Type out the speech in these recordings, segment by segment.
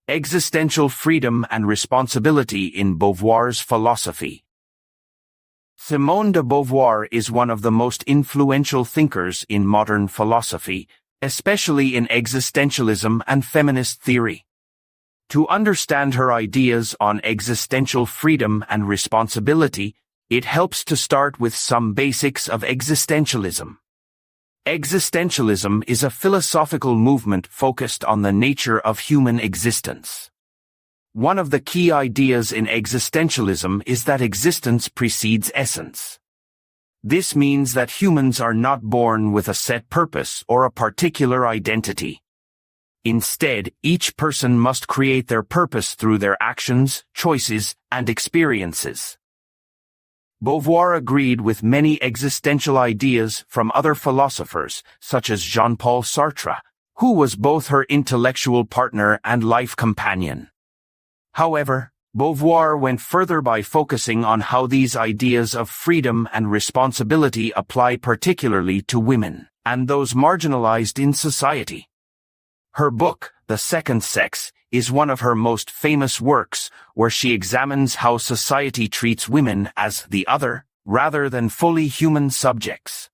Existential freedom and responsibility in Beauvoir's philosophy. Simone de Beauvoir is one of the most influential thinkers in modern philosophy, especially in existentialism and feminist theory. To understand her ideas on existential freedom and responsibility, it helps to start with some basics of existentialism. Existentialism is a philosophical movement focused on the nature of human existence. One of the key ideas in existentialism is that existence precedes essence. This means that humans are not born with a set purpose or a particular identity. Instead, each person must create their purpose through their actions, choices, and experiences. Beauvoir agreed with many existential ideas from other philosophers, such as Jean-Paul Sartre, who was both her intellectual partner and life companion. However, Beauvoir went further by focusing on how these ideas of freedom and responsibility apply particularly to women, and those marginalized in society. Her book, The Second Sex, is one of her most famous works, where she examines how society treats women as the other, rather than fully human subjects.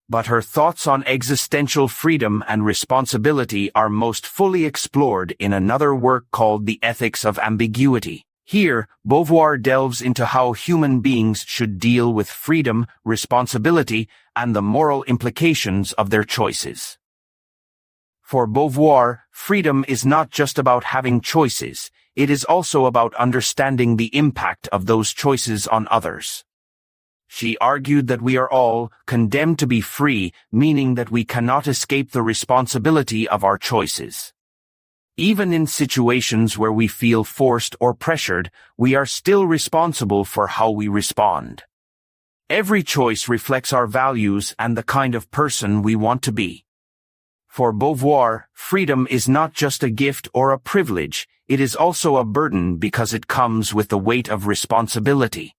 But her thoughts on existential freedom and responsibility are most fully explored in another work called The Ethics of Ambiguity. Here, Beauvoir delves into how human beings should deal with freedom, responsibility, and the moral implications of their choices. For Beauvoir, freedom is not just about having choices, it is also about understanding the impact of those choices on others. She argued that we are all condemned to be free, meaning that we cannot escape the responsibility of our choices. Even in situations where we feel forced or pressured, we are still responsible for how we respond. Every choice reflects our values and the kind of person we want to be. For Beauvoir, freedom is not just a gift or a privilege, it is also a burden because it comes with the weight of responsibility.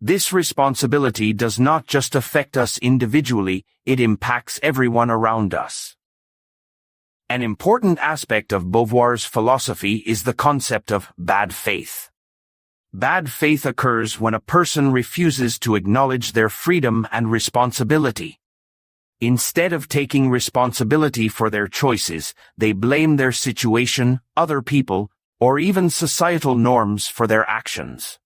This responsibility does not just affect us individually, it impacts everyone around us. An important aspect of Beauvoir's philosophy is the concept of bad faith. Bad faith occurs when a person refuses to acknowledge their freedom and responsibility. Instead of taking responsibility for their choices, they blame their situation, other people, or even societal norms for their actions.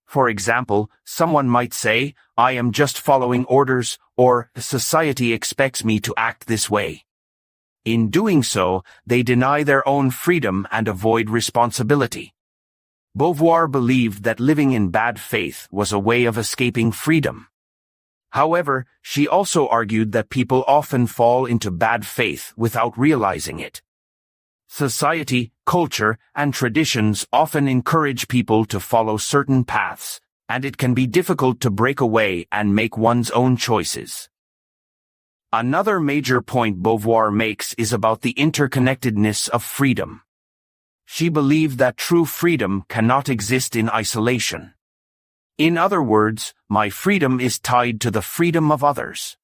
For example, someone might say, "I am just following orders," or "society expects me to act this way." In doing so, they deny their own freedom and avoid responsibility. Beauvoir believed that living in bad faith was a way of escaping freedom. However, she also argued that people often fall into bad faith without realizing it. Society, culture, and traditions often encourage people to follow certain paths, and it can be difficult to break away and make one's own choices. Another major point Beauvoir makes is about the interconnectedness of freedom. She believed that true freedom cannot exist in isolation. In other words, my freedom is tied to the freedom of others.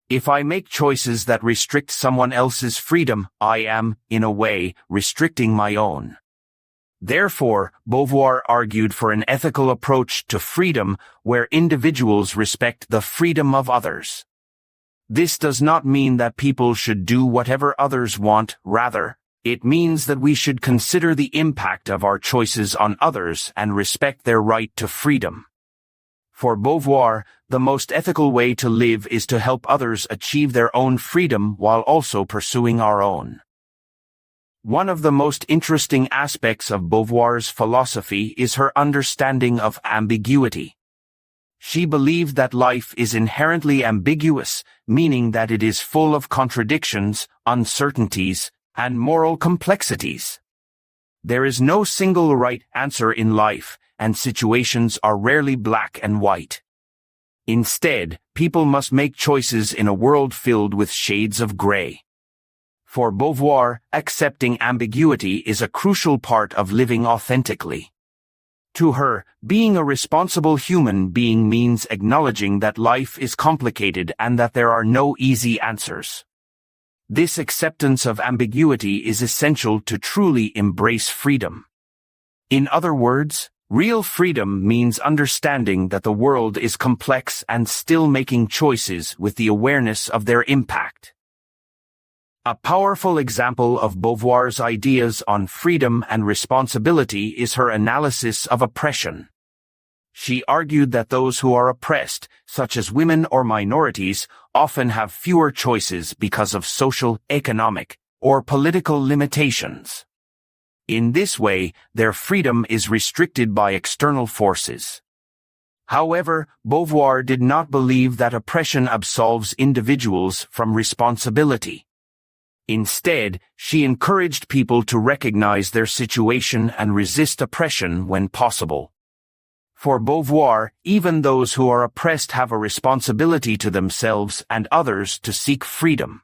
If I make choices that restrict someone else's freedom, I am, in a way, restricting my own. Therefore, Beauvoir argued for an ethical approach to freedom where individuals respect the freedom of others. This does not mean that people should do whatever others want, rather, it means that we should consider the impact of our choices on others and respect their right to freedom. For Beauvoir, the most ethical way to live is to help others achieve their own freedom while also pursuing our own. One of the most interesting aspects of Beauvoir's philosophy is her understanding of ambiguity. She believed that life is inherently ambiguous, meaning that it is full of contradictions, uncertainties, and moral complexities. There is no single right answer in life, and situations are rarely black and white. Instead, people must make choices in a world filled with shades of gray. For Beauvoir, accepting ambiguity is a crucial part of living authentically. To her, being a responsible human being means acknowledging that life is complicated and that there are no easy answers. This acceptance of ambiguity is essential to truly embrace freedom. In other words, real freedom means understanding that the world is complex and still making choices with the awareness of their impact. A powerful example of Beauvoir's ideas on freedom and responsibility is her analysis of oppression. She argued that those who are oppressed, such as women or minorities, often have fewer choices because of social, economic, or political limitations. In this way, their freedom is restricted by external forces. However, Beauvoir did not believe that oppression absolves individuals from responsibility. Instead, she encouraged people to recognize their situation and resist oppression when possible. For Beauvoir, even those who are oppressed have a responsibility to themselves and others to seek freedom.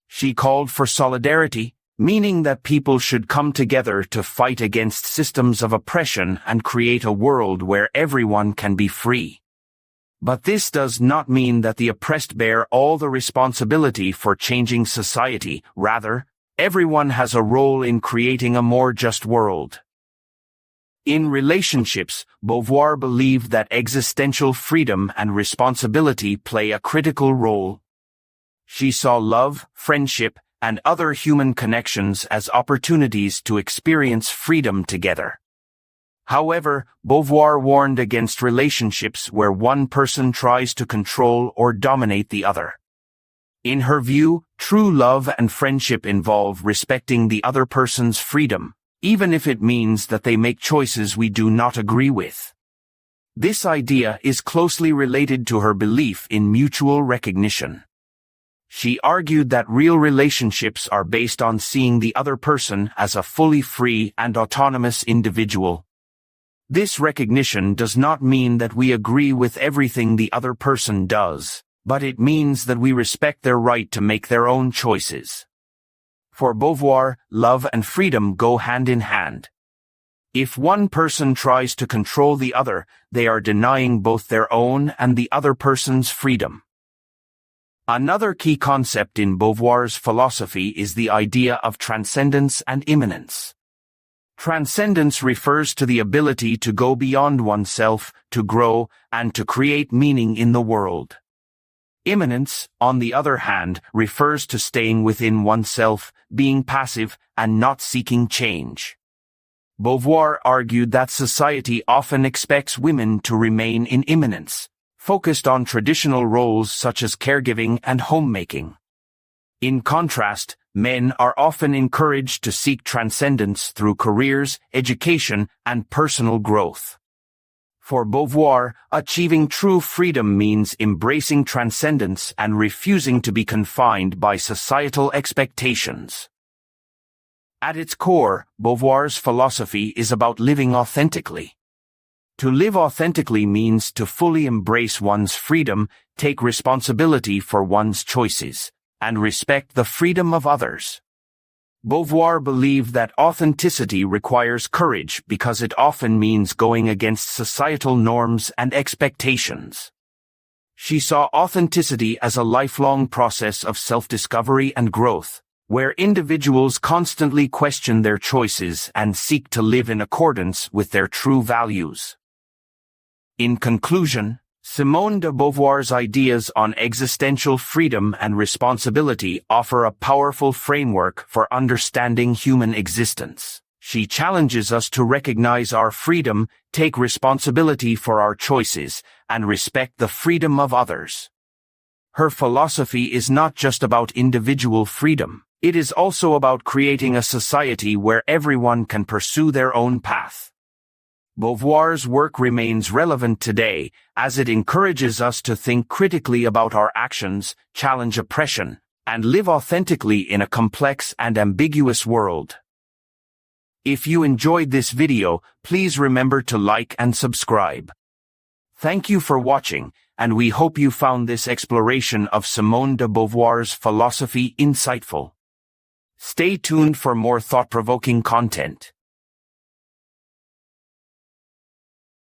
She called for solidarity, meaning that people should come together to fight against systems of oppression and create a world where everyone can be free. But this does not mean that the oppressed bear all the responsibility for changing society. Rather, everyone has a role in creating a more just world. In relationships, Beauvoir believed that existential freedom and responsibility play a critical role. She saw love, friendship, and other human connections as opportunities to experience freedom together. However, Beauvoir warned against relationships where one person tries to control or dominate the other. In her view, true love and friendship involve respecting the other person's freedom, even if it means that they make choices we do not agree with. This idea is closely related to her belief in mutual recognition. She argued that real relationships are based on seeing the other person as a fully free and autonomous individual. This recognition does not mean that we agree with everything the other person does, but it means that we respect their right to make their own choices. For Beauvoir, love and freedom go hand in hand. If one person tries to control the other, they are denying both their own and the other person's freedom. Another key concept in Beauvoir's philosophy is the idea of transcendence and immanence. Transcendence refers to the ability to go beyond oneself, to grow, and to create meaning in the world. Immanence, on the other hand, refers to staying within oneself, being passive, and not seeking change. Beauvoir argued that society often expects women to remain in immanence, focused on traditional roles such as caregiving and homemaking. In contrast, men are often encouraged to seek transcendence through careers, education, and personal growth. For Beauvoir, achieving true freedom means embracing transcendence and refusing to be confined by societal expectations. At its core, Beauvoir's philosophy is about living authentically. To live authentically means to fully embrace one's freedom, take responsibility for one's choices, and respect the freedom of others. Beauvoir believed that authenticity requires courage because it often means going against societal norms and expectations. She saw authenticity as a lifelong process of self-discovery and growth, where individuals constantly question their choices and seek to live in accordance with their true values. In conclusion, Simone de Beauvoir's ideas on existential freedom and responsibility offer a powerful framework for understanding human existence. She challenges us to recognize our freedom, take responsibility for our choices, and respect the freedom of others. Her philosophy is not just about individual freedom, it is also about creating a society where everyone can pursue their own path. Beauvoir's work remains relevant today, as it encourages us to think critically about our actions, challenge oppression, and live authentically in a complex and ambiguous world. If you enjoyed this video, please remember to like and subscribe. Thank you for watching, and we hope you found this exploration of Simone de Beauvoir's philosophy insightful. Stay tuned for more thought-provoking content.